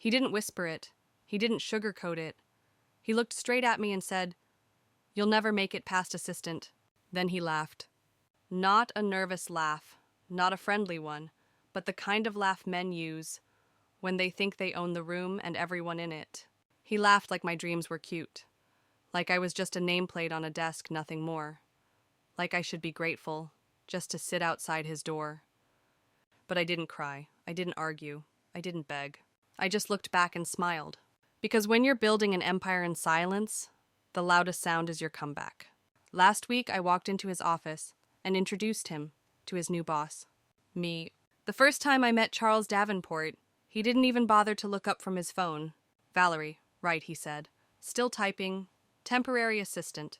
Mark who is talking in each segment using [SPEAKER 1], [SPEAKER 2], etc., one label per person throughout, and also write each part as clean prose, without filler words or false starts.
[SPEAKER 1] He didn't whisper it. He didn't sugarcoat it. He looked straight at me and said, "You'll never make it past assistant." Then he laughed. Not a nervous laugh, not a friendly one, but the kind of laugh men use when they think they own the room and everyone in it. He laughed like my dreams were cute, like I was just a nameplate on a desk, nothing more, like I should be grateful just to sit outside his door. But I didn't cry, I didn't argue, I didn't beg. I just looked back and smiled. Because when you're building an empire in silence, the loudest sound is your comeback. Last week, I walked into his office and introduced him to his new boss, me. The first time I met Charles Davenport, he didn't even bother to look up from his phone. "Valerie, right," he said. "Still typing. Temporary assistant.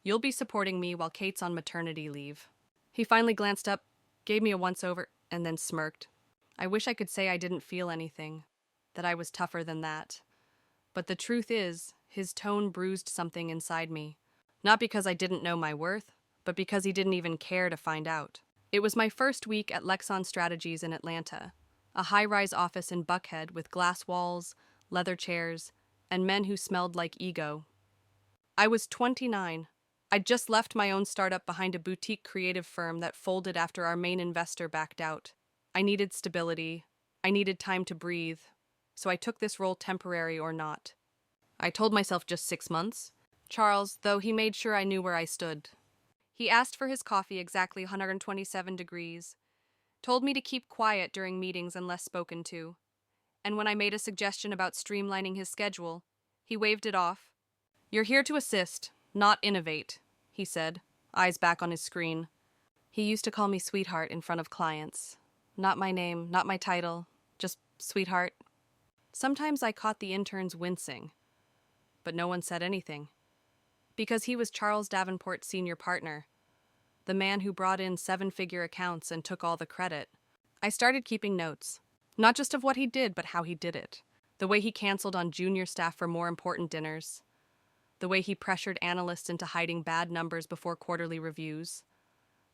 [SPEAKER 1] You'll be supporting me while Kate's on maternity leave." He finally glanced up, gave me a once-over, and then smirked. I wish I could say I didn't feel anything, that I was tougher than that. But the truth is, his tone bruised something inside me. Not because I didn't know my worth, but because he didn't even care to find out. It was my first week at Lexon Strategies in Atlanta, a high-rise office in Buckhead with glass walls, leather chairs, and men who smelled like ego. I was 29. I'd just left my own startup behind a boutique creative firm that folded after our main investor backed out. I needed stability. I needed time to breathe. So I took this role, temporary or not. I told myself just 6 months. Charles, though, he made sure I knew where I stood. He asked for his coffee exactly 127 degrees, told me to keep quiet during meetings unless spoken to, and when I made a suggestion about streamlining his schedule, he waved it off. "You're here to assist, not innovate," he said, eyes back on his screen. He used to call me sweetheart in front of clients. Not my name, not my title, just sweetheart. Sometimes I caught the interns wincing, but no one said anything. Because he was Charles Davenport's senior partner, the man who brought in 7-figure accounts and took all the credit. I started keeping notes, not just of what he did, but how he did it. The way he canceled on junior staff for more important dinners. The way he pressured analysts into hiding bad numbers before quarterly reviews.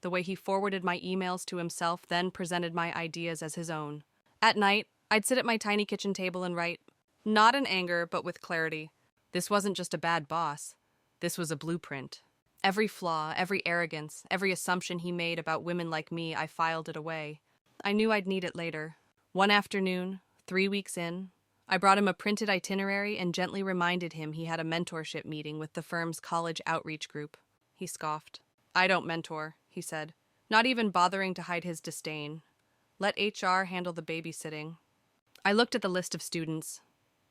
[SPEAKER 1] The way he forwarded my emails to himself, then presented my ideas as his own. At night, I'd sit at my tiny kitchen table and write, not in anger, but with clarity. This wasn't just a bad boss. This was a blueprint. Every flaw, every arrogance, every assumption he made about women like me, I filed it away. I knew I'd need it later. One afternoon, 3 weeks in, I brought him a printed itinerary and gently reminded him he had a mentorship meeting with the firm's college outreach group. He scoffed. "I don't mentor," he said, not even bothering to hide his disdain. "Let HR handle the babysitting." I looked at the list of students.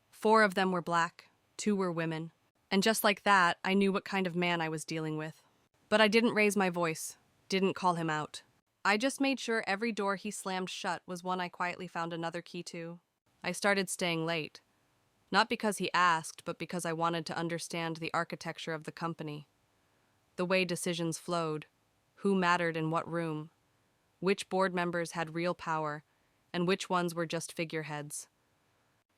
[SPEAKER 1] 4 of them were black, 2 were women. And just like that, I knew what kind of man I was dealing with. But I didn't raise my voice, didn't call him out. I just made sure every door he slammed shut was one I quietly found another key to. I started staying late. Not because he asked, but because I wanted to understand the architecture of the company. The way decisions flowed, who mattered in what room, which board members had real power, and which ones were just figureheads.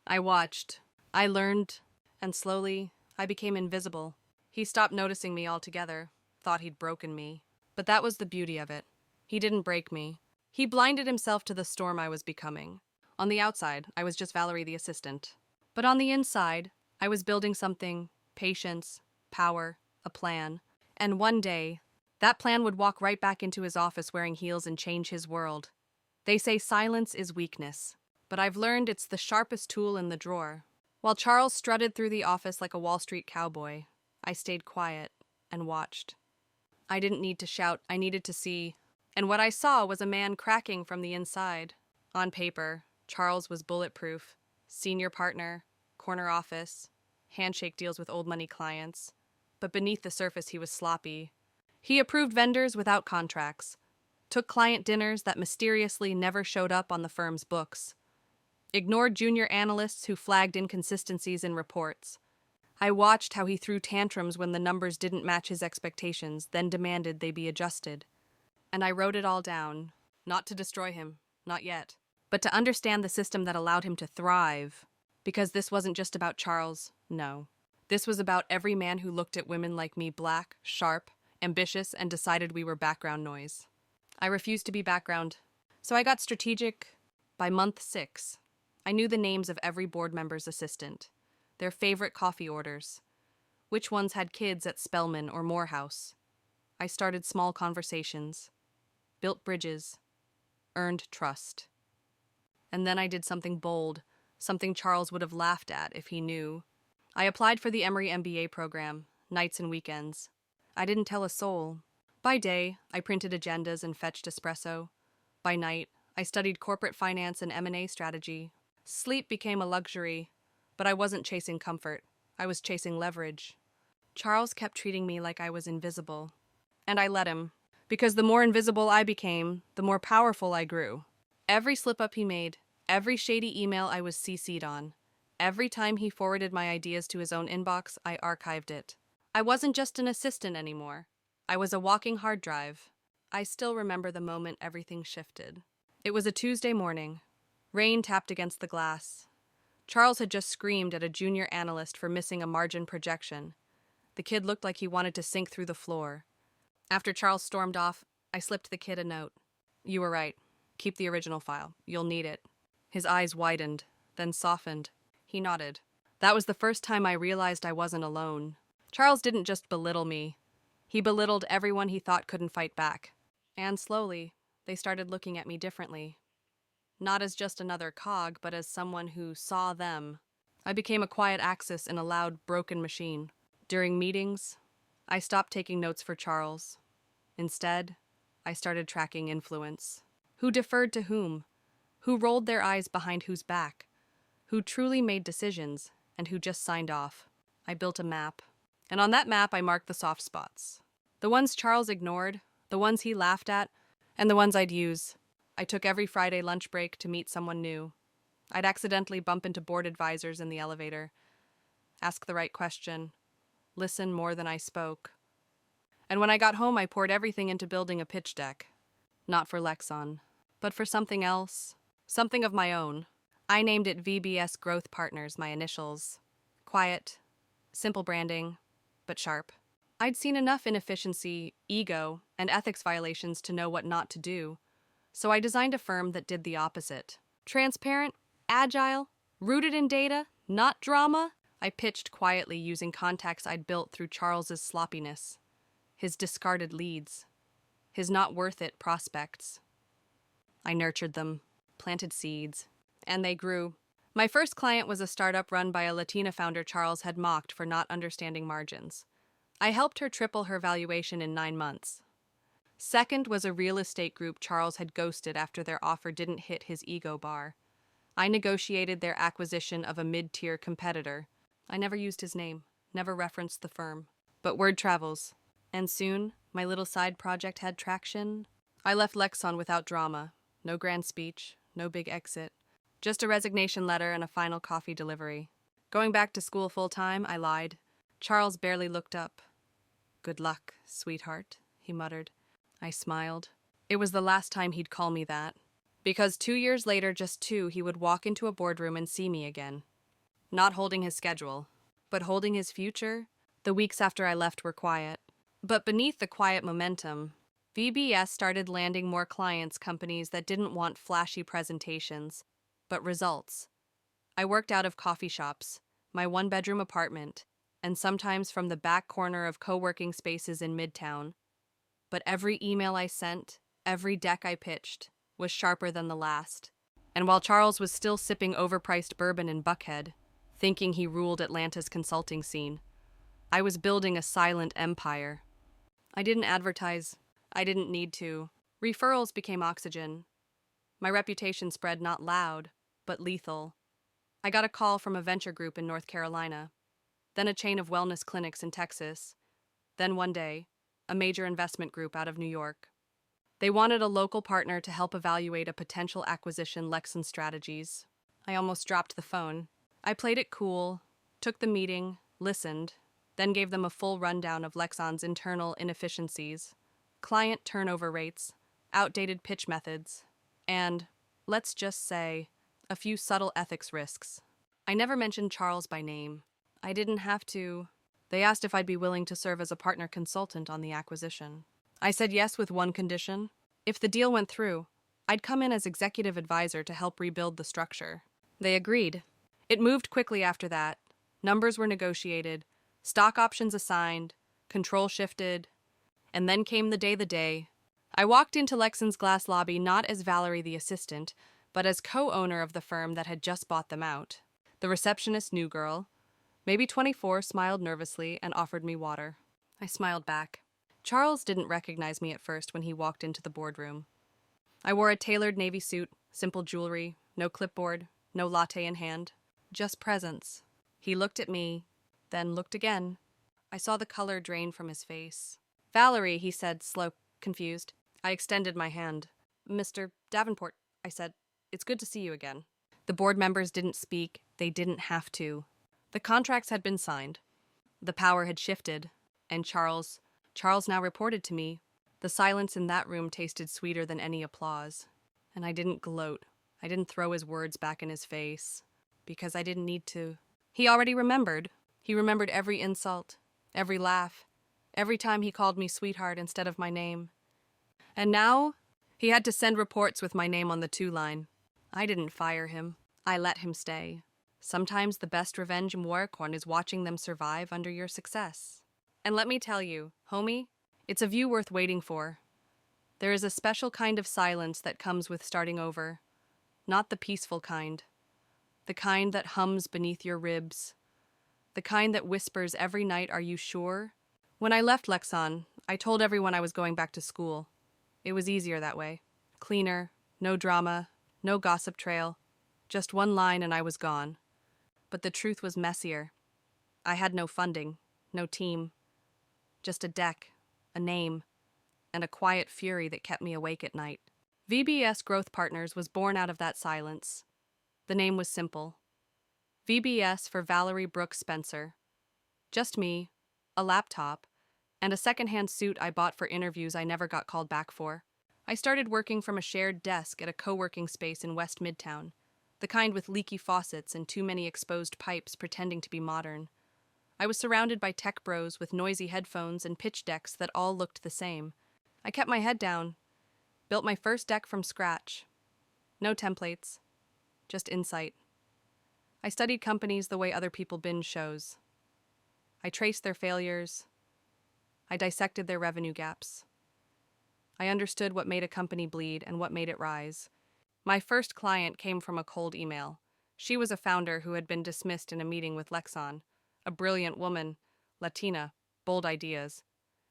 [SPEAKER 1] I watched, I learned, and slowly, I became invisible. He stopped noticing me altogether, thought he'd broken me. But that was the beauty of it. He didn't break me. He blinded himself to the storm I was becoming. On the outside, I was just Valerie the assistant. But on the inside, I was building something, patience, power, a plan. And one day, that plan would walk right back into his office wearing heels and change his world. They say silence is weakness, but I've learned it's the sharpest tool in the drawer. While Charles strutted through the office like a Wall Street cowboy, I stayed quiet and watched. I didn't need to shout, I needed to see. And what I saw was a man cracking from the inside. On paper, Charles was bulletproof. Senior partner, corner office, handshake deals with old money clients. But beneath the surface, he was sloppy. He approved vendors without contracts, took client dinners that mysteriously never showed up on the firm's books, ignored junior analysts who flagged inconsistencies in reports. I watched how he threw tantrums when the numbers didn't match his expectations, then demanded they be adjusted. And I wrote it all down, not to destroy him, not yet, but to understand the system that allowed him to thrive. Because this wasn't just about Charles, no. This was about every man who looked at women like me, black, sharp, ambitious, and decided we were background noise. I refused to be background, so I got strategic by month 6. I knew the names of every board member's assistant, their favorite coffee orders, which ones had kids at Spelman or Morehouse. I started small conversations, built bridges, earned trust. And then I did something bold, something Charles would have laughed at if he knew. I applied for the Emory MBA program, nights and weekends. I didn't tell a soul. By day, I printed agendas and fetched espresso. By night, I studied corporate finance and M&A strategy. Sleep became a luxury, but I wasn't chasing comfort. I was chasing leverage. Charles kept treating me like I was invisible. And I let him, because the more invisible I became, the more powerful I grew. Every slip-up he made, every shady email I was CC'd on, every time he forwarded my ideas to his own inbox, I archived it. I wasn't just an assistant anymore. I was a walking hard drive. I still remember the moment everything shifted. It was a Tuesday morning. Rain tapped against the glass. Charles had just screamed at a junior analyst for missing a margin projection. The kid looked like he wanted to sink through the floor. After Charles stormed off, I slipped the kid a note. "You were right. Keep the original file. You'll need it." His eyes widened, then softened. He nodded. That was the first time I realized I wasn't alone. Charles didn't just belittle me. He belittled everyone he thought couldn't fight back. And slowly, they started looking at me differently. Not as just another cog, but as someone who saw them. I became a quiet axis in a loud, broken machine. During meetings, I stopped taking notes for Charles. Instead, I started tracking influence. Who deferred to whom? Who rolled their eyes behind whose back? Who truly made decisions, and who just signed off? I built a map. And on that map, I marked the soft spots. The ones Charles ignored, the ones he laughed at, and the ones I'd use. I took every Friday lunch break to meet someone new. I'd accidentally bump into board advisors in the elevator, ask the right question, listen more than I spoke. And when I got home, I poured everything into building a pitch deck. Not for Lexon, but for something else, something of my own. I named it VBS Growth Partners, my initials. Quiet, simple branding, but sharp. I'd seen enough inefficiency, ego, and ethics violations to know what not to do, so I designed a firm that did the opposite. Transparent, agile, rooted in data, not drama. I pitched quietly using contacts I'd built through Charles's sloppiness, his discarded leads, his not worth it prospects. I nurtured them, planted seeds, and they grew. My first client was a startup run by a Latina founder Charles had mocked for not understanding margins. I helped her triple her valuation in 9 months. Second was a real estate group Charles had ghosted after their offer didn't hit his ego bar. I negotiated their acquisition of a mid-tier competitor. I never used his name, never referenced the firm. But word travels, and soon my little side project had traction. I left Lexon without drama, no grand speech, no big exit. Just a resignation letter and a final coffee delivery. Going back to school full-time, I lied. Charles barely looked up. "Good luck, sweetheart," he muttered. I smiled. It was the last time he'd call me that. Because 2 years later, just 2, he would walk into a boardroom and see me again. Not holding his schedule, but holding his future. The weeks after I left were quiet. But beneath the quiet momentum, VBS started landing more clients, companies that didn't want flashy presentations, but results. I worked out of coffee shops, my one-bedroom apartment, and sometimes from the back corner of co-working spaces in Midtown. But every email I sent, every deck I pitched, was sharper than the last. And while Charles was still sipping overpriced bourbon in Buckhead, thinking he ruled Atlanta's consulting scene, I was building a silent empire. I didn't advertise. I didn't need to. Referrals became oxygen. My reputation spread not loud, but lethal. I got a call from a venture group in North Carolina, then a chain of wellness clinics in Texas, then one day, a major investment group out of New York. They wanted a local partner to help evaluate a potential acquisition Lexon strategies. I almost dropped the phone. I played it cool, took the meeting, listened, then gave them a full rundown of Lexon's internal inefficiencies, client turnover rates, outdated pitch methods, and, let's just say, a few subtle ethics risks. I never mentioned Charles by name. I didn't have to. They asked if I'd be willing to serve as a partner consultant on the acquisition. I said yes with one condition. If the deal went through, I'd come in as executive advisor to help rebuild the structure. They agreed. It moved quickly after that. Numbers were negotiated, stock options assigned, control shifted, and then came the day. I walked into Lexon's glass lobby not as Valerie the assistant, but as co-owner of the firm that had just bought them out. The receptionist, new girl, maybe 24, smiled nervously and offered me water. I smiled back. Charles didn't recognize me at first when he walked into the boardroom. I wore a tailored navy suit, simple jewelry, no clipboard, no latte in hand, just presence. He looked at me, then looked again. I saw the color drain from his face. "Valerie," he said, slow, confused. I extended my hand. "Mr. Davenport," I said, "it's good to see you again." The board members didn't speak. They didn't have to. The contracts had been signed. The power had shifted. And Charles now reported to me. The silence in that room tasted sweeter than any applause. And I didn't gloat. I didn't throw his words back in his face. Because I didn't need to. He already remembered. He remembered every insult, every laugh, every time he called me sweetheart instead of my name. And now, he had to send reports with my name on the 2 line. I didn't fire him. I let him stay. Sometimes the best revenge in Warcorn is watching them survive under your success. And let me tell you, homie, it's a view worth waiting for. There is a special kind of silence that comes with starting over. Not the peaceful kind. The kind that hums beneath your ribs. The kind that whispers every night, "Are you sure?" When I left Lexon, I told everyone I was going back to school. It was easier that way. Cleaner, no drama, no gossip trail. Just 1 line and I was gone. But the truth was messier. I had no funding, no team. Just a deck, a name, and a quiet fury that kept me awake at night. VBS Growth Partners was born out of that silence. The name was simple. VBS for Valerie Brooks Spencer. Just me, a laptop, and a secondhand suit I bought for interviews I never got called back for. I started working from a shared desk at a co-working space in West Midtown, the kind with leaky faucets and too many exposed pipes pretending to be modern. I was surrounded by tech bros with noisy headphones and pitch decks that all looked the same. I kept my head down, built my first deck from scratch. No templates, just insight. I studied companies the way other people binge shows. I traced their failures. I dissected their revenue gaps. I understood what made a company bleed and what made it rise. My first client came from a cold email. She was a founder who had been dismissed in a meeting with Lexon. A brilliant woman, Latina, bold ideas,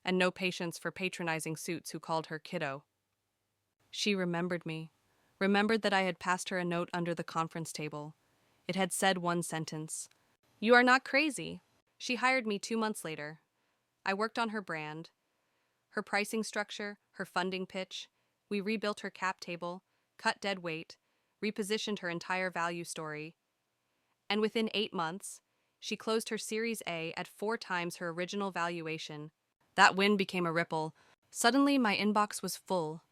[SPEAKER 1] and no patience for patronizing suits who called her kiddo. She remembered me, remembered that I had passed her a note under the conference table. It had said 1 sentence. "You are not crazy." She hired me 2 months later. I worked on her brand, her pricing structure, her funding pitch. We rebuilt her cap table, cut dead weight, repositioned her entire value story. And within 8 months, she closed her Series A at 4 times her original valuation. That win became a ripple. Suddenly, my inbox was full.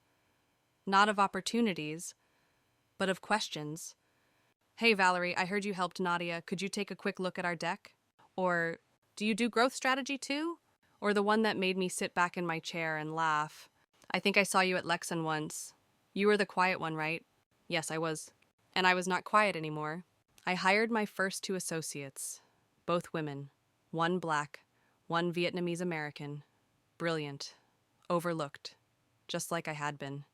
[SPEAKER 1] Not of opportunities, but of questions. "Hey, Valerie, I heard you helped Nadia. Could you take a quick look at our deck?" Or, "Do you do growth strategy too?" Or the one that made me sit back in my chair and laugh. "I think I saw you at Lexon once. You were the quiet one, right?" Yes, I was. And I was not quiet anymore. I hired my first 2 associates. Both women. 1 black, 1 Vietnamese American. Brilliant. Overlooked. Just like I had been.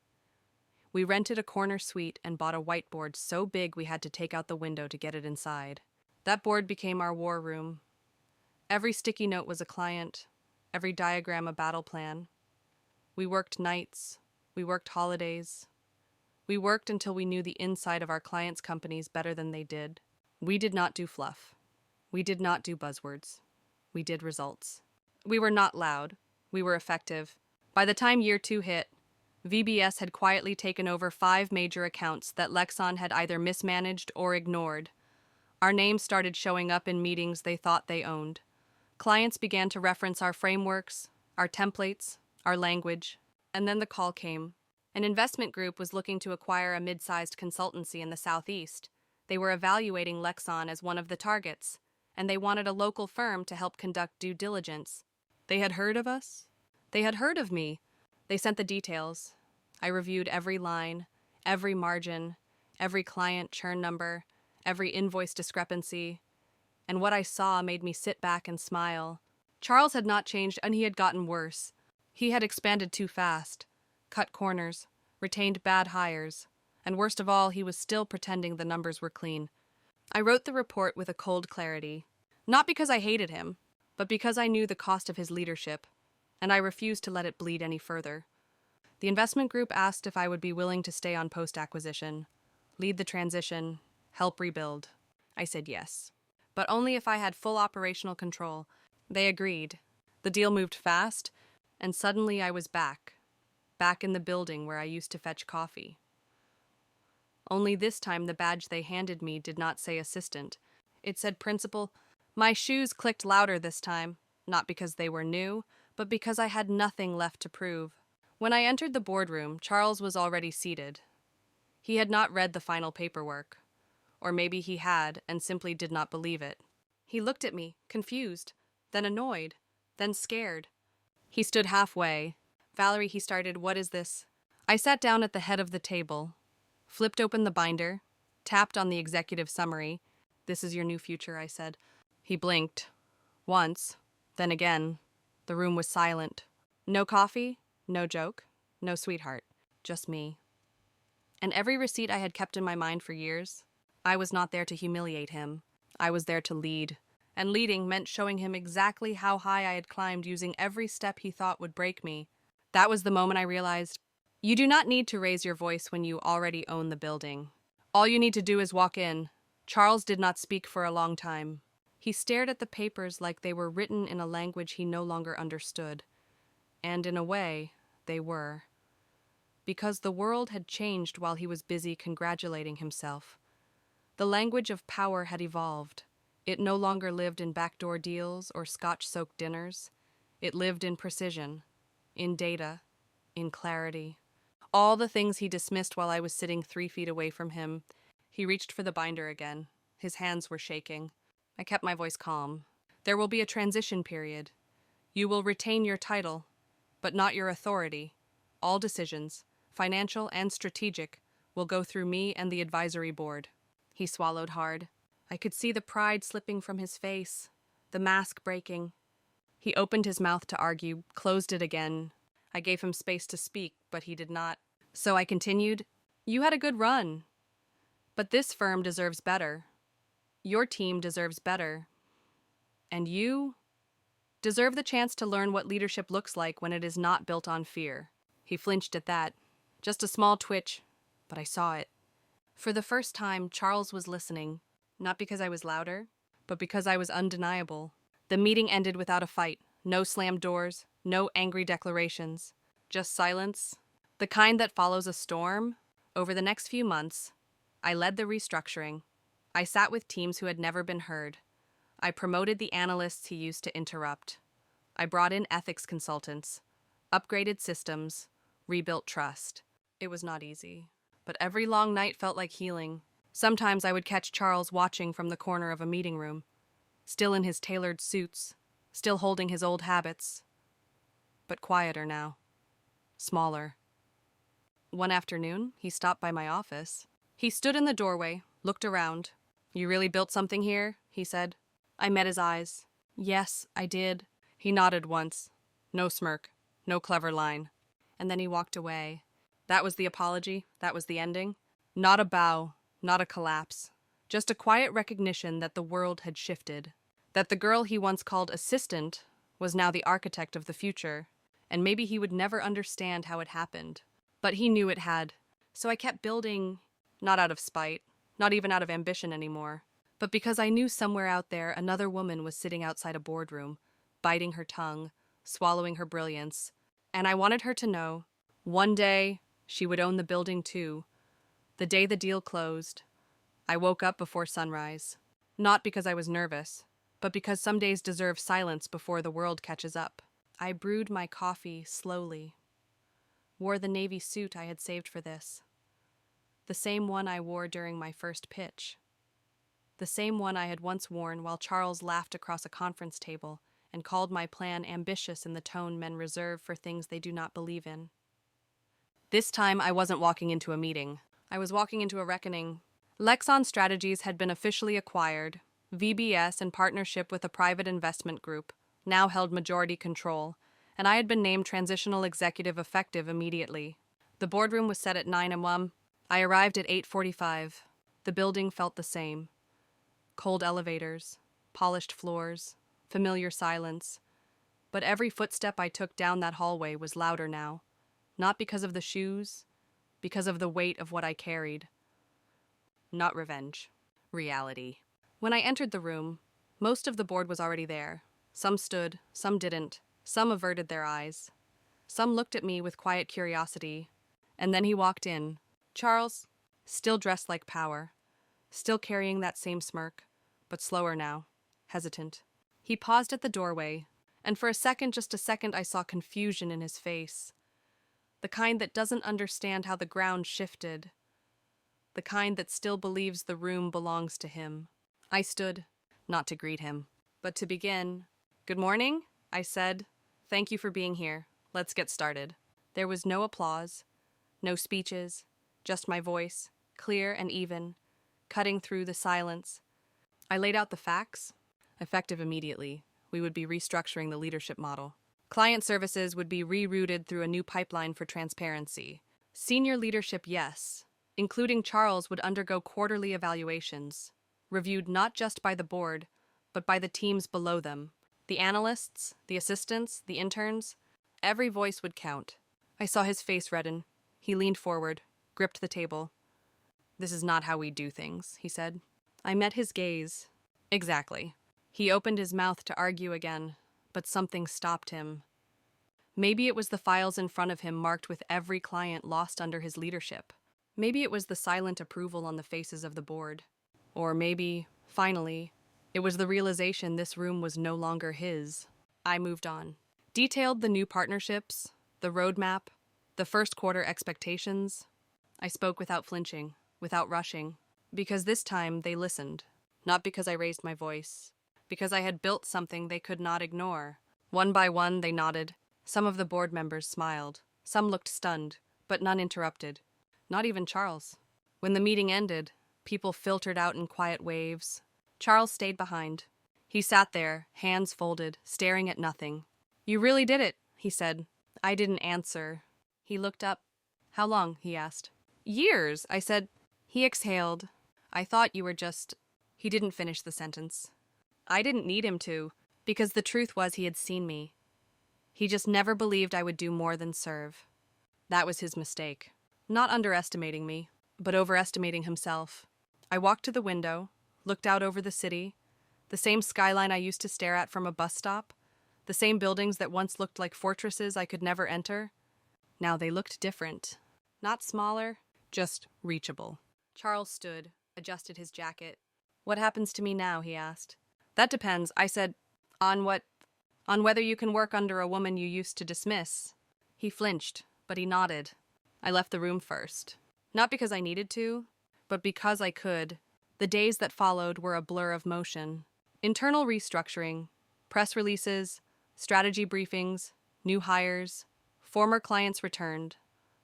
[SPEAKER 1] We rented a corner suite and bought a whiteboard so big we had to take out the window to get it inside. That board became our war room. Every sticky note was a client, every diagram a battle plan. We worked nights, we worked holidays. We worked until we knew the inside of our clients' companies better than they did. We did not do fluff. We did not do buzzwords. We did results. We were not loud. We were effective. By the time year 2 hit, VBS had quietly taken over 5 major accounts that Lexon had either mismanaged or ignored. Our names started showing up in meetings they thought they owned. Clients began to reference our frameworks, our templates, our language. And then the call came. An investment group was looking to acquire a mid-sized consultancy in the Southeast. They were evaluating Lexon as one of the targets, and they wanted a local firm to help conduct due diligence. They had heard of us? They had heard of me. They sent the details. I reviewed every line, every margin, every client churn number, every invoice discrepancy, and what I saw made me sit back and smile. Charles had not changed, and he had gotten worse. He had expanded too fast, cut corners, retained bad hires, and worst of all, he was still pretending the numbers were clean. I wrote the report with a cold clarity, not because I hated him, but because I knew the cost of his leadership, and I refused to let it bleed any further. The investment group asked if I would be willing to stay on post-acquisition, lead the transition, help rebuild. I said yes, but only if I had full operational control. They agreed. The deal moved fast, and suddenly I was back in the building where I used to fetch coffee. Only this time the badge they handed me did not say assistant. It said principal. My shoes clicked louder this time, not because they were new, but because I had nothing left to prove. When I entered the boardroom, Charles was already seated. He had not read the final paperwork. Or maybe he had and simply did not believe it. He looked at me, confused, then annoyed, then scared. He stood halfway. Valerie, he started, what is this? I sat down at the head of the table, flipped open the binder, tapped on the executive summary. This is your new future, I said. He blinked. Once, then again. The room was silent. No coffee, no joke, no sweetheart, just me. And every receipt I had kept in my mind for years, I was not there to humiliate him. I was there to lead. And leading meant showing him exactly how high I had climbed using every step he thought would break me. That was the moment I realized, you do not need to raise your voice when you already own the building. All you need to do is walk in. Charles did not speak for a long time. He stared at the papers like they were written in a language he no longer understood. And in a way, they were. Because the world had changed while he was busy congratulating himself. The language of power had evolved. It no longer lived in backdoor deals or scotch-soaked dinners. It lived in precision, in data, in clarity. All the things he dismissed while I was sitting 3 feet away from him. He reached for the binder again. His hands were shaking. I kept my voice calm. There will be a transition period. You will retain your title, but not your authority. All decisions, financial and strategic, will go through me and the advisory board. He swallowed hard. I could see the pride slipping from his face, the mask breaking. He opened his mouth to argue, closed it again. I gave him space to speak, but he did not. So I continued, you had a good run, but this firm deserves better. Your team deserves better. And you deserve the chance to learn what leadership looks like when it is not built on fear. He flinched at that. Just a small twitch, but I saw it. For the first time, Charles was listening, not because I was louder, but because I was undeniable. The meeting ended without a fight. No slammed doors, no angry declarations. Just silence, the kind that follows a storm. Over the next few months, I led the restructuring. I sat with teams who had never been heard. I promoted the analysts he used to interrupt. I brought in ethics consultants, upgraded systems, rebuilt trust. It was not easy, but every long night felt like healing. Sometimes I would catch Charles watching from the corner of a meeting room, still in his tailored suits, still holding his old habits, but quieter now, smaller. One afternoon, he stopped by my office. He stood in the doorway, looked around. You really built something here? He said. I met his eyes. Yes, I did. He nodded once. No smirk, no clever line. And then he walked away. That was the apology, that was the ending. Not a bow, not a collapse. Just a quiet recognition that the world had shifted. That the girl he once called assistant was now the architect of the future. And maybe he would never understand how it happened. But he knew it had. So I kept building, not out of spite, not even out of ambition anymore, but because I knew somewhere out there another woman was sitting outside a boardroom, biting her tongue, swallowing her brilliance, and I wanted her to know, one day she would own the building too. The day the deal closed, I woke up before sunrise, not because I was nervous, but because some days deserve silence before the world catches up. I brewed my coffee slowly, wore the navy suit I had saved for this, the same one I wore during my first pitch, the same one I had once worn while Charles laughed across a conference table and called my plan ambitious in the tone men reserve for things they do not believe in. This time I wasn't walking into a meeting. I was walking into a reckoning, Lexon Strategies had been officially acquired. VBS, in partnership with a private investment group, now held majority control, and I had been named transitional executive effective immediately. The boardroom was set at 9 a.m. I arrived at 8:45. The building felt the same. Cold elevators, polished floors, familiar silence. But every footstep I took down that hallway was louder now. Not because of the shoes, because of the weight of what I carried. Not revenge. Reality. When I entered the room, most of the board was already there. Some stood, some didn't. Some averted their eyes. Some looked at me with quiet curiosity. And then he walked in. Charles, still dressed like power. Still carrying that same smirk, but slower now. Hesitant. He paused at the doorway, and for a second, just a second, I saw confusion in his face. The kind that doesn't understand how the ground shifted. The kind that still believes the room belongs to him. I stood, not to greet him, but to begin. "Good morning," I said. "Thank you for being here. Let's get started." There was no applause, no speeches, just my voice, clear and even, cutting through the silence. I laid out the facts. Effective immediately, we would be restructuring the leadership model. Client services would be rerouted through a new pipeline for transparency. Senior leadership, yes, including Charles, would undergo quarterly evaluations, reviewed not just by the board, but by the teams below them. The analysts, the assistants, the interns, every voice would count. I saw his face redden. He leaned forward, gripped the table. "This is not how we do things," he said. I met his gaze. Exactly. He opened his mouth to argue again, but something stopped him. Maybe it was the files in front of him marked with every client lost under his leadership. Maybe it was the silent approval on the faces of the board. Or maybe, finally, it was the realization this room was no longer his. I moved on. Detailed the new partnerships, the roadmap, the first quarter expectations. I spoke without flinching, without rushing, because this time they listened, not because I raised my voice, because I had built something they could not ignore. One by one, they nodded. Some of the board members smiled. Some looked stunned, but none interrupted. Not even Charles. When the meeting ended, people filtered out in quiet waves. Charles stayed behind. He sat there, hands folded, staring at nothing. "You really did it," he said. I didn't answer. He looked up. "How long?" he asked. "Years," I said. He exhaled. "I thought you were just—" He didn't finish the sentence. I didn't need him to, because the truth was he had seen me. He just never believed I would do more than serve. That was his mistake. Not underestimating me, but overestimating himself. I walked to the window, looked out over the city, the same skyline I used to stare at from a bus stop, the same buildings that once looked like fortresses I could never enter. Now they looked different. Not smaller, just reachable. Charles stood, adjusted his jacket. "What happens to me now?" he asked. "That depends," I said. "On what? On whether you can work under a woman you used to dismiss." He flinched, but he nodded. I left the room first. Not because I needed to, but because I could. The days that followed were a blur of motion. Internal restructuring, press releases, strategy briefings, new hires. Former clients returned.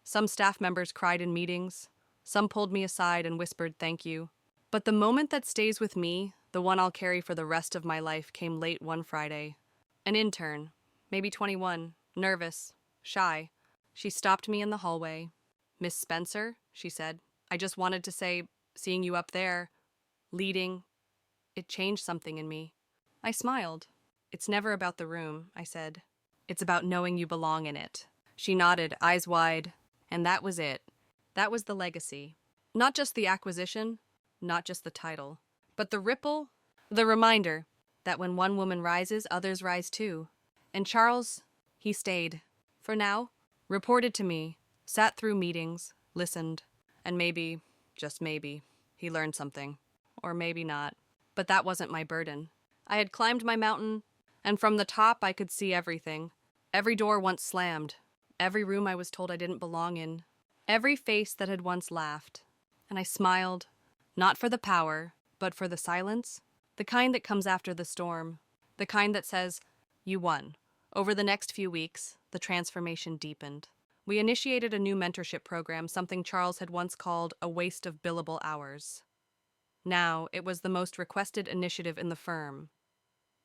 [SPEAKER 1] Some staff members cried in meetings. Some pulled me aside and whispered thank you. But the moment that stays with me, the one I'll carry for the rest of my life, came late one Friday. An intern, maybe 21, nervous, shy. She stopped me in the hallway. "Miss Spencer," she said. "I just wanted to say, seeing you up there, leading, it changed something in me." I smiled. "It's never about the room," I said. "It's about knowing you belong in it." She nodded, eyes wide, and that was it. That was the legacy. Not just the acquisition, not just the title, but the ripple, the reminder that when one woman rises, others rise too. And Charles, he stayed. For now, reported to me, sat through meetings, listened, and maybe, just maybe, he learned something. Or maybe not. But that wasn't my burden. I had climbed my mountain, and from the top I could see everything. Every door once slammed. Every room I was told I didn't belong in. Every face that had once laughed. And I smiled, not for the power, but for the silence. The kind that comes after the storm. The kind that says, "You won." Over the next few weeks, the transformation deepened. We initiated a new mentorship program, something Charles had once called a waste of billable hours. Now, it was the most requested initiative in the firm.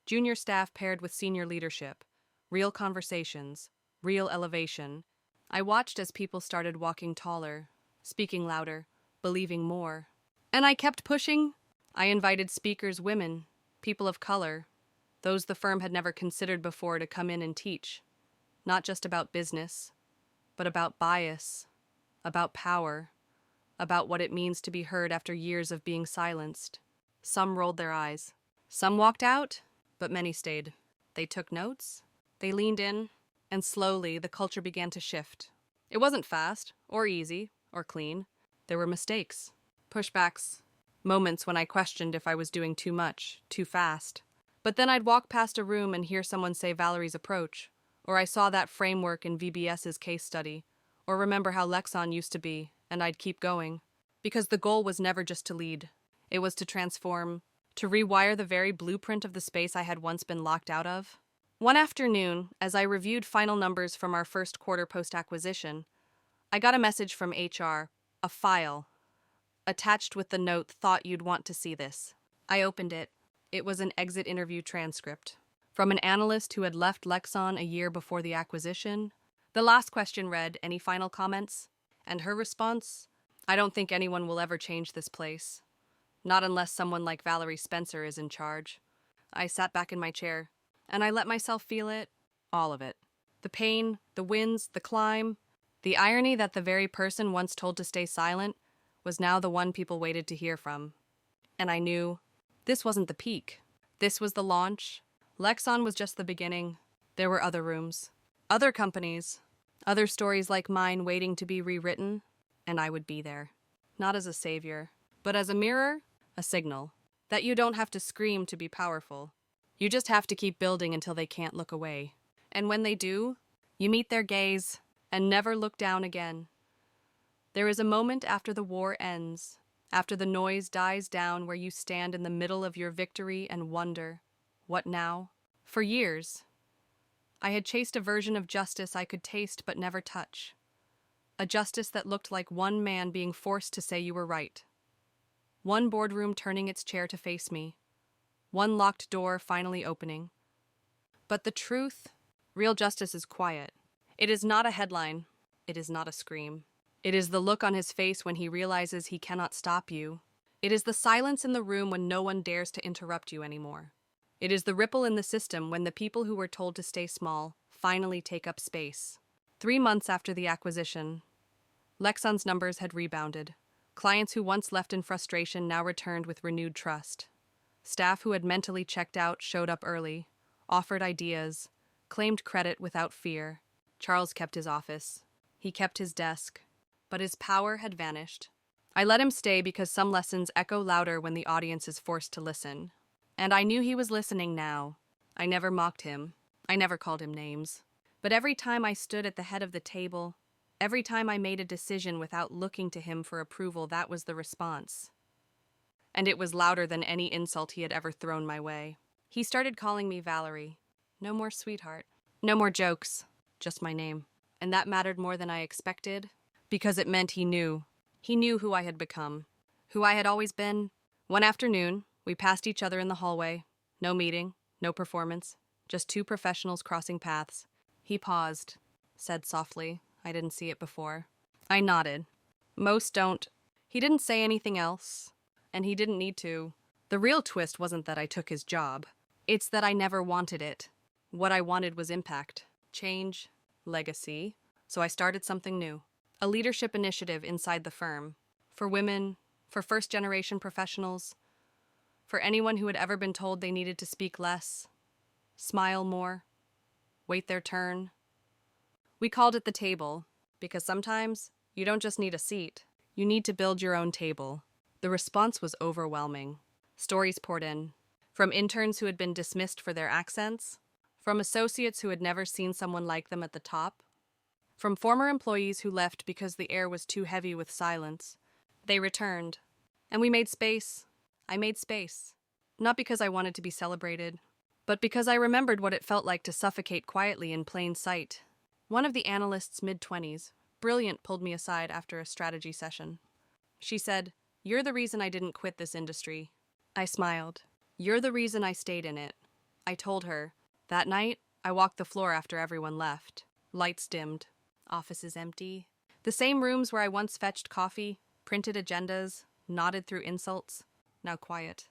[SPEAKER 1] Junior staff paired with senior leadership. Real conversations. Real elevation. I watched as people started walking taller, speaking louder, believing more. And I kept pushing. I invited speakers, women, people of color, those the firm had never considered before, to come in and teach. Not just about business, but about bias, about power, about what it means to be heard after years of being silenced. Some rolled their eyes. Some walked out, but many stayed. They took notes, they leaned in, and slowly the culture began to shift. It wasn't fast, or easy, or clean. There were mistakes, pushbacks, moments when I questioned if I was doing too much, too fast. But then I'd walk past a room and hear someone say Valerie's approach, or I saw that framework in VBS's case study, or remember how Lexon used to be, and I'd keep going. Because the goal was never just to lead. It was to transform, to rewire the very blueprint of the space I had once been locked out of. One afternoon, as I reviewed final numbers from our first quarter post-acquisition, I got a message from HR, a file, attached with the note, "Thought you'd want to see this." I opened it. It was an exit interview transcript from an analyst who had left Lexon a year before the acquisition. The last question read, "Any final comments?" And her response, "I don't think anyone will ever change this place. Not unless someone like Valerie Spencer is in charge." I sat back in my chair, and I let myself feel it, all of it. The pain, the wins, the climb, the irony that the very person once told to stay silent was now the one people waited to hear from. And I knew this wasn't the peak. This was the launch. Lexon was just the beginning. There were other rooms, other companies, other stories like mine waiting to be rewritten, and I would be there. Not as a savior, but as a mirror, a signal. That you don't have to scream to be powerful. You just have to keep building until they can't look away. And when they do, you meet their gaze and never look down again. There is a moment after the war ends, after the noise dies down, where you stand in the middle of your victory and wonder, what now? For years, I had chased a version of justice I could taste but never touch. A justice that looked like one man being forced to say you were right. One boardroom turning its chair to face me. One locked door finally opening. But the truth, real justice is quiet. It is not a headline. It is not a scream. It is the look on his face when he realizes he cannot stop you. It is the silence in the room when no one dares to interrupt you anymore. It is the ripple in the system when the people who were told to stay small finally take up space. 3 months after the acquisition, Lexon's numbers had rebounded. Clients who once left in frustration now returned with renewed trust. Staff who had mentally checked out showed up early, offered ideas, claimed credit without fear. Charles kept his office. He kept his desk. But his power had vanished. I let him stay because some lessons echo louder when the audience is forced to listen. And I knew he was listening now. I never mocked him. I never called him names. But every time I stood at the head of the table, every time I made a decision without looking to him for approval, that was the response. And it was louder than any insult he had ever thrown my way. He started calling me Valerie. No more sweetheart. No more jokes. Just my name. And that mattered more than I expected, because it meant he knew. He knew who I had become, who I had always been. One afternoon, we passed each other in the hallway. No meeting, no performance, just two professionals crossing paths. He paused, said softly, "I didn't see it before." I nodded. Most don't. He didn't say anything else, and he didn't need to. The real twist wasn't that I took his job. It's that I never wanted it. What I wanted was impact, change, legacy. So I started something new. A leadership initiative inside the firm. For women, for first-generation professionals, for anyone who had ever been told they needed to speak less, smile more, wait their turn. We called it the table, because sometimes you don't just need a seat. You need to build your own table. The response was overwhelming. Stories poured in, from interns who had been dismissed for their accents, from associates who had never seen someone like them at the top, from former employees who left because the air was too heavy with silence. They returned, and we made space. I made space. Not because I wanted to be celebrated, but because I remembered what it felt like to suffocate quietly in plain sight. One of the analysts, mid-20s, brilliant, pulled me aside after a strategy session. She said, You're the reason I didn't quit this industry. I smiled. You're the reason I stayed in it. I told her. That night, I walked the floor after everyone left. Lights dimmed. Offices empty. The same rooms where I once fetched coffee, printed agendas, nodded through insults. Now quiet.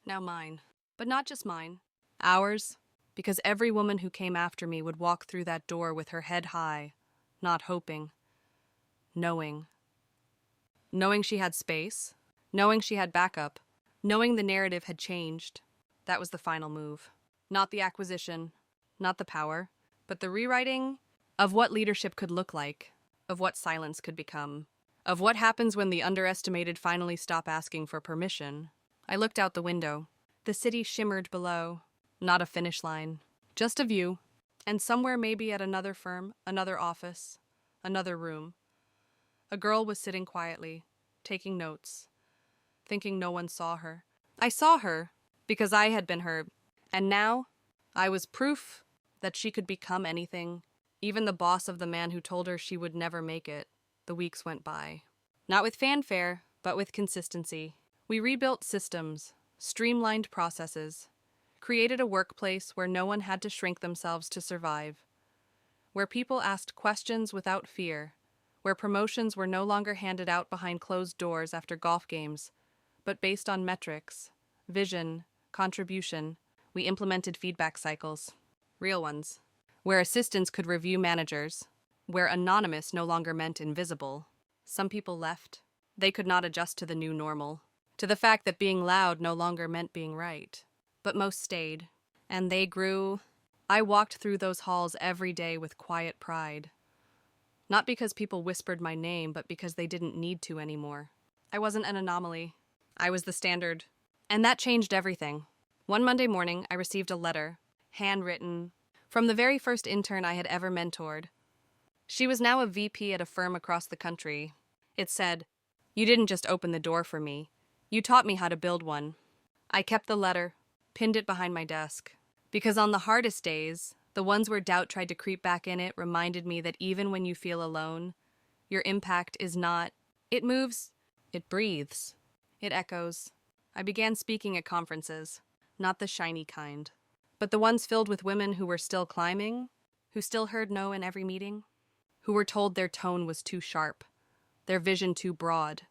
[SPEAKER 1] Now mine. But not just mine. Ours. Because every woman who came after me would walk through that door with her head high, not hoping. Knowing. Knowing she had space. Knowing she had backup. Knowing the narrative had changed. That was the final move. Not the acquisition. Not the power. But the rewriting of what leadership could look like. Of what silence could become. Of what happens when the underestimated finally stop asking for permission. I looked out the window. The city shimmered below. Not a finish line. Just a view. And somewhere maybe at another firm, another office, another room. A girl was sitting quietly, taking notes, thinking no one saw her. I saw her because I had been her, and now I was proof that she could become anything, even the boss of the man who told her she would never make it. The weeks went by. Not with fanfare, but with consistency. We rebuilt systems, streamlined processes, created a workplace where no one had to shrink themselves to survive, where people asked questions without fear, where promotions were no longer handed out behind closed doors after golf games, but based on metrics, vision, contribution. We implemented feedback cycles, real ones, where assistants could review managers, where anonymous no longer meant invisible. Some people left. They could not adjust to the new normal, to the fact that being loud no longer meant being right. But most stayed, and they grew. I walked through those halls every day with quiet pride. Not because people whispered my name, but because they didn't need to anymore. I wasn't an anomaly. I was the standard. And that changed everything. One Monday morning, I received a letter, handwritten, from the very first intern I had ever mentored. She was now a VP at a firm across the country. It said, "You didn't just open the door for me. You taught me how to build one." I kept the letter, pinned it behind my desk. Because on the hardest days, the ones where doubt tried to creep back in, it reminded me that even when you feel alone, your impact is not, it moves, it breathes, it echoes. I began speaking at conferences, not the shiny kind, but the ones filled with women who were still climbing, who still heard no in every meeting, who were told their tone was too sharp, their vision too broad,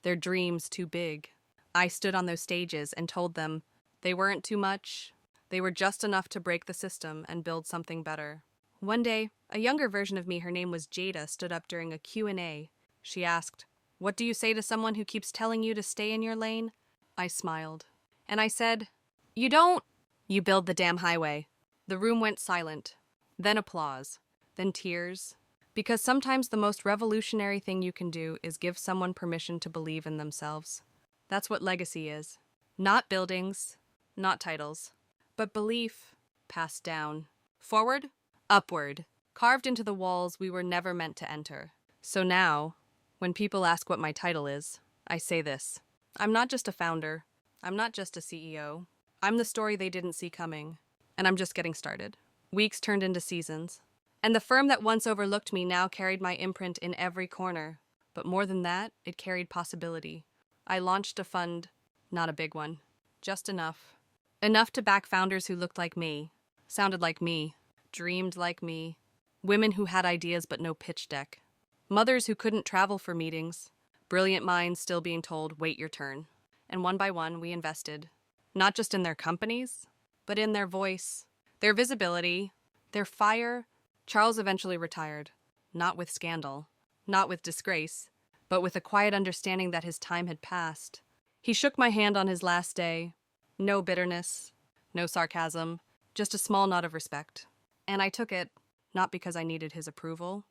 [SPEAKER 1] their dreams too big. I stood on those stages and told them they weren't too much. They were just enough to break the system and build something better. One day, a younger version of me, her name was Jada, stood up during a Q&A. She asked, "What do you say to someone who keeps telling you to stay in your lane?" I smiled. And I said, "You don't. You build the damn highway." The room went silent. Then applause. Then tears. Because sometimes the most revolutionary thing you can do is give someone permission to believe in themselves. That's what legacy is. Not buildings, not titles, but belief passed down. Forward, upward, carved into the walls we were never meant to enter. So now, when people ask what my title is, I say this. I'm not just a founder. I'm not just a CEO. I'm the story they didn't see coming. And I'm just getting started. Weeks turned into seasons. And the firm that once overlooked me now carried my imprint in every corner. But more than that, it carried possibility. I launched a fund, not a big one, just enough. Enough to back founders who looked like me, sounded like me, dreamed like me, women who had ideas but no pitch deck, mothers who couldn't travel for meetings, brilliant minds still being told, "Wait your turn." And one by one, we invested, not just in their companies, but in their voice, their visibility, their fire. Charles eventually retired, not with scandal, not with disgrace, but with a quiet understanding that his time had passed. He shook my hand on his last day. No bitterness, no sarcasm, just a small nod of respect. And I took it, not because I needed his approval,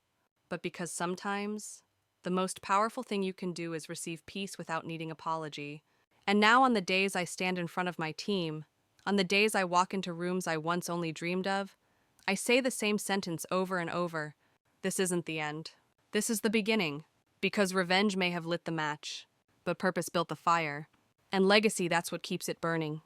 [SPEAKER 1] but because sometimes the most powerful thing you can do is receive peace without needing apology. And now on the days I stand in front of my team, on the days I walk into rooms I once only dreamed of, I say the same sentence over and over. This isn't the end. This is the beginning. Because revenge may have lit the match, but purpose built the fire. And legacy, that's what keeps it burning.